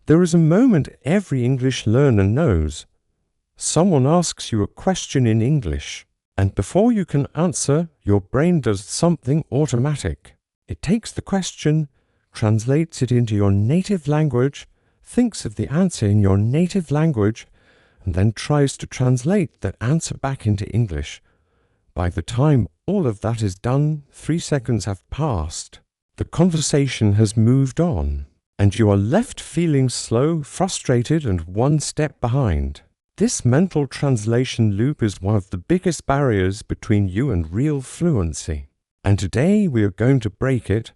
There is a moment every English learner knows. Someone asks you a question in English, and before you can answer, your brain does something automatic. It takes the question, translates it into your native language, thinks of the answer in your native language, and then tries to translate that answer back into English. By the time all of that is done, 3 seconds have passed. The conversation has moved on, and you are left feeling slow, frustrated, and one step behind. This mental translation loop is one of the biggest barriers between you and real fluency. And today we are going to break it.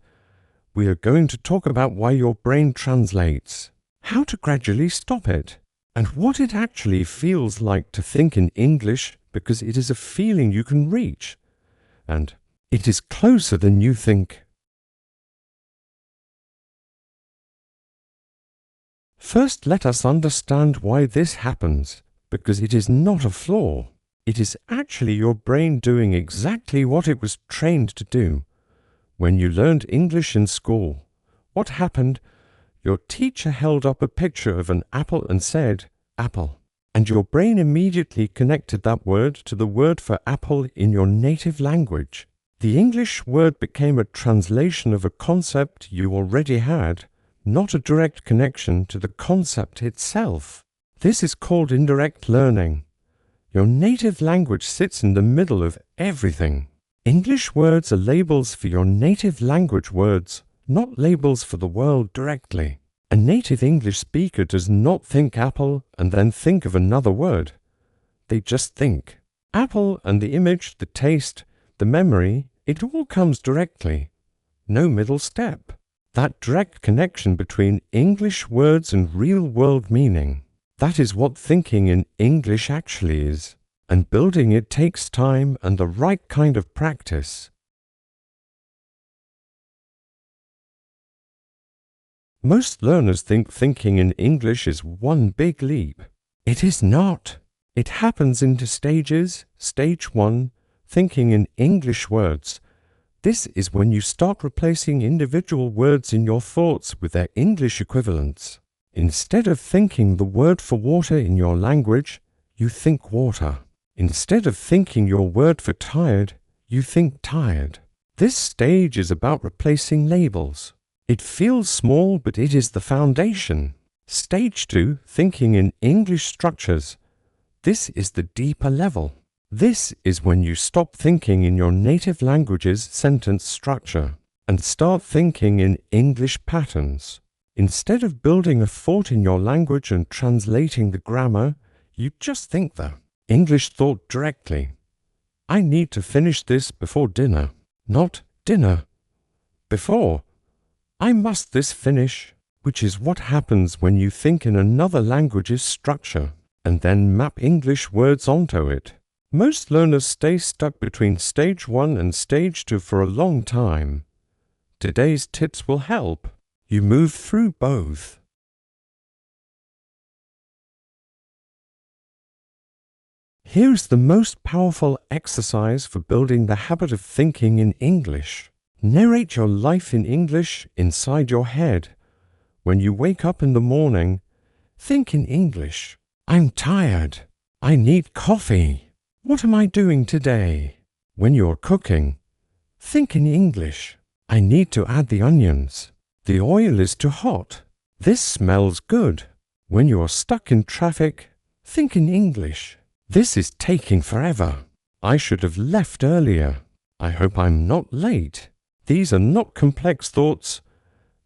We are going to talk about why your brain translates, how to gradually stop it, and what it actually feels like to think in English, because it is a feeling you can reach, and it is closer than you think. First, let us understand why this happens, because it is not a flaw. It is actually your brain doing exactly what it was trained to do. When you learned English in school, what happened? Your teacher held up a picture of an apple and said, "Apple." And your brain immediately connected that word to the word for apple in your native language. The English word became a translation of a concept you already had, not a direct connection to the concept itself. This is called indirect learning. Your native language sits in the middle of everything. English words are labels for your native language words, not labels for the world directly. A native English speaker does not think apple and then think of another word. They just think. Apple and the image, the taste, the memory, it all comes directly. No middle step. That direct connection between English words and real-world meaning. That is what thinking in English actually is. And building it takes time and the right kind of practice. Most learners think thinking in English is one big leap. It is not. It happens into stages. Stage 1, thinking in English words. This is when you start replacing individual words in your thoughts with their English equivalents. Instead of thinking the word for water in your language, you think water. Instead of thinking your word for tired, you think tired. This stage is about replacing labels. It feels small, but it is the foundation. Stage 2, thinking in English structures. This is the deeper level. This is when you stop thinking in your native language's sentence structure and start thinking in English patterns. Instead of building a thought in your language and translating the grammar, you just think the English thought directly. I need to finish this before dinner. Not dinner. Before. I must this finish, which is what happens when you think in another language's structure and then map English words onto it. Most learners stay stuck between stage 1 and stage 2 for a long time. Today's tips will help you move through both. Here's the most powerful exercise for building the habit of thinking in English. Narrate your life in English inside your head. When you wake up in the morning, think in English. I'm tired. I need coffee. What am I doing today? When you're cooking, think in English. I need to add the onions. The oil is too hot. This smells good. When you're stuck in traffic, think in English. This is taking forever. I should have left earlier. I hope I'm not late. These are not complex thoughts.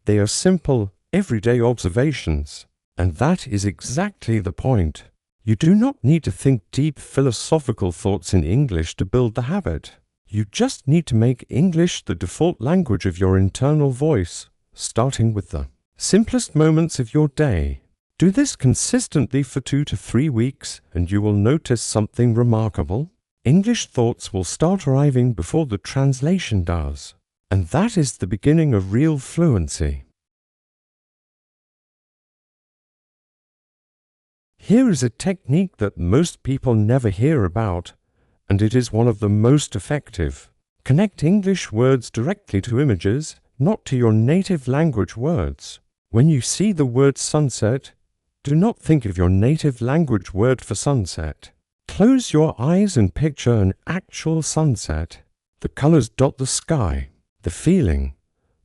They are simple, everyday observations. And that is exactly the point. You do not need to think deep philosophical thoughts in English to build the habit. You just need to make English the default language of your internal voice, starting with the simplest moments of your day. Do this consistently for 2 to 3 weeks, and you will notice something remarkable. English thoughts will start arriving before the translation does. And that is the beginning of real fluency. Here is a technique that most people never hear about, and it is one of the most effective. Connect English words directly to images, not to your native language words. When you see the word sunset, do not think of your native language word for sunset. Close your eyes and picture an actual sunset. The colors dot the sky. The feeling.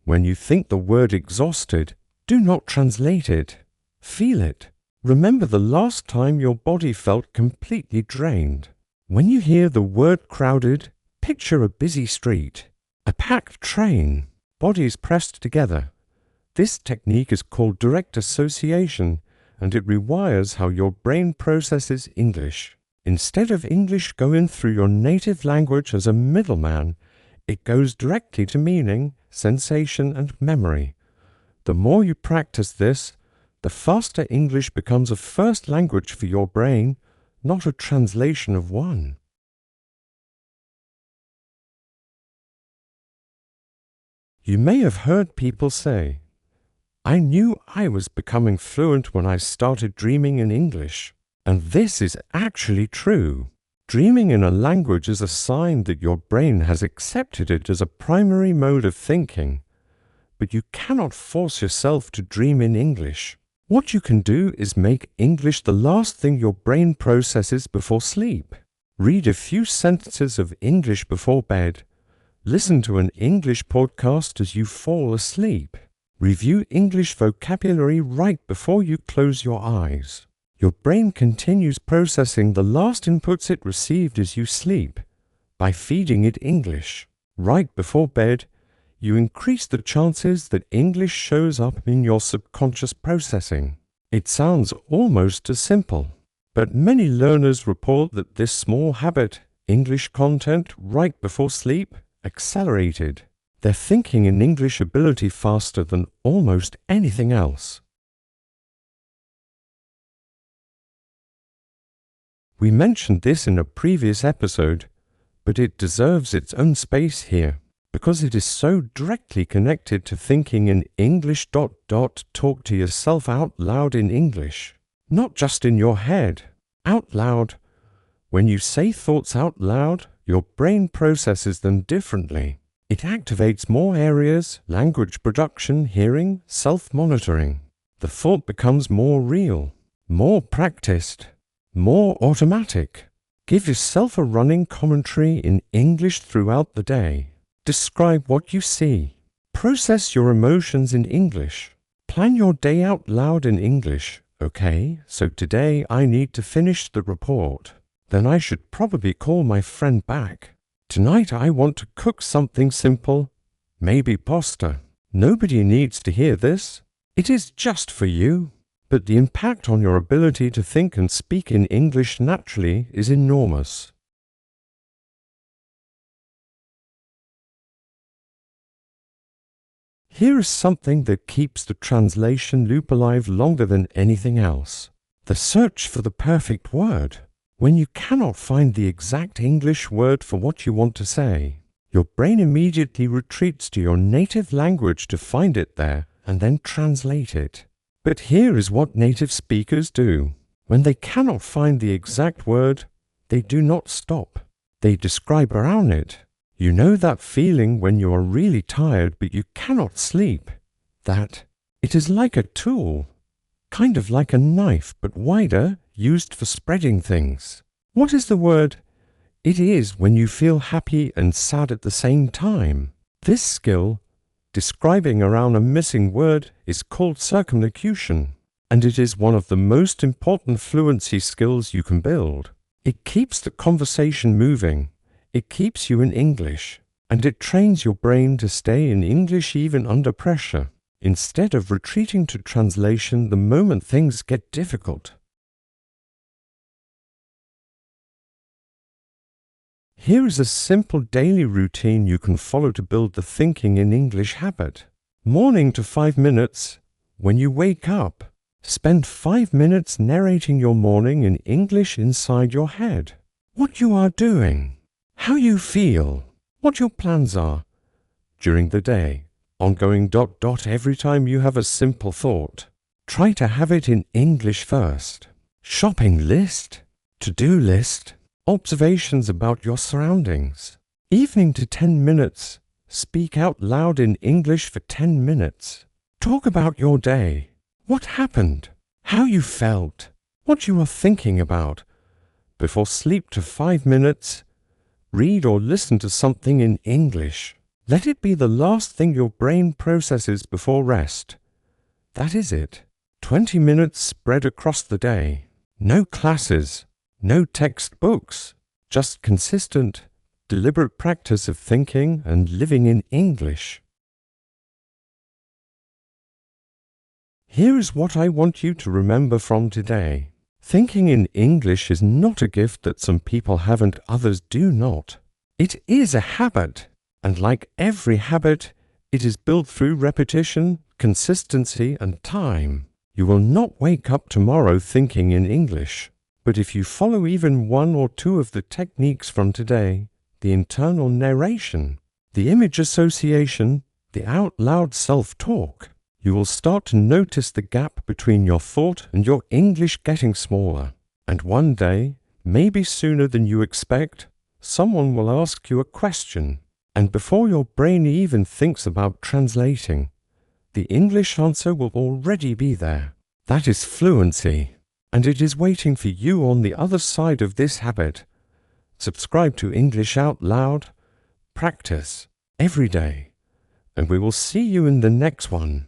When you think the word exhausted, do not translate it. Feel it. Remember the last time your body felt completely drained. When you hear the word crowded, picture a busy street, a packed train, bodies pressed together. This technique is called direct association, and it rewires how your brain processes English. Instead of English going through your native language as a middleman, it goes directly to meaning, sensation, and memory. The more you practice this, the faster English becomes a first language for your brain, not a translation of one. You may have heard people say, "I knew I was becoming fluent when I started dreaming in English." And this is actually true. Dreaming in a language is a sign that your brain has accepted it as a primary mode of thinking. But you cannot force yourself to dream in English. What you can do is make English the last thing your brain processes before sleep. Read a few sentences of English before bed. Listen to an English podcast as you fall asleep. Review English vocabulary right before you close your eyes. Your brain continues processing the last inputs it received as you sleep. By feeding it English right before bed, you increase the chances that English shows up in your subconscious processing. It sounds almost as simple, but many learners report that this small habit, English content right before sleep, accelerated their thinking in English ability faster than almost anything else. We mentioned this in a previous episode, but it deserves its own space here, because it is so directly connected to thinking in English. Talk to yourself out loud in English, not just in your head, out loud. When you say thoughts out loud, your brain processes them differently. It activates more areas: language production, hearing, self-monitoring. The thought becomes more real, more practiced, more automatic. Give yourself a running commentary in English throughout the day. Describe what you see. Process your emotions in English. Plan your day out loud in English. Okay, so today I need to finish the report. Then I should probably call my friend back. Tonight I want to cook something simple, maybe pasta. Nobody needs to hear this. It is just for you. But the impact on your ability to think and speak in English naturally is enormous. Here is something that keeps the translation loop alive longer than anything else: the search for the perfect word. When you cannot find the exact English word for what you want to say, your brain immediately retreats to your native language to find it there and then translate it. But here is what native speakers do. When they cannot find the exact word, they do not stop. They describe around it. You know that feeling when you are really tired but you cannot sleep? That it is like a tool, kind of like a knife but wider, used for spreading things. What is the word? It is when you feel happy and sad at the same time. This skill, describing around a missing word, is called circumlocution, and it is one of the most important fluency skills you can build. It keeps the conversation moving, it keeps you in English, and it trains your brain to stay in English even under pressure, instead of retreating to translation the moment things get difficult. Here is a simple daily routine you can follow to build the thinking in English habit. Morning to 5 minutes. When you wake up, spend 5 minutes narrating your morning in English inside your head. What you are doing, how you feel, what your plans are. During the day, ongoing ... Every time you have a simple thought, try to have it in English first. Shopping list, to-do list, observations about your surroundings. Evening to 10 minutes. Speak out loud in English for 10 minutes. Talk about your day. What happened? How you felt? What you are thinking about? Before sleep to 5 minutes, read or listen to something in English. Let it be the last thing your brain processes before rest. That is it. 20 minutes spread across the day. No classes, no textbooks, just consistent, deliberate practice of thinking and living in English. Here is what I want you to remember from today. Thinking in English is not a gift that some people have and others do not. It is a habit, and like every habit, it is built through repetition, consistency, and time. You will not wake up tomorrow thinking in English, but if you follow even one or two of the techniques from today, the internal narration, the image association, the out-loud self-talk, you will start to notice the gap between your thought and your English getting smaller. And one day, maybe sooner than you expect, someone will ask you a question, and before your brain even thinks about translating, the English answer will already be there. That is fluency, and it is waiting for you on the other side of this habit. Subscribe to English Out Loud, practice every day, and we will see you in the next one.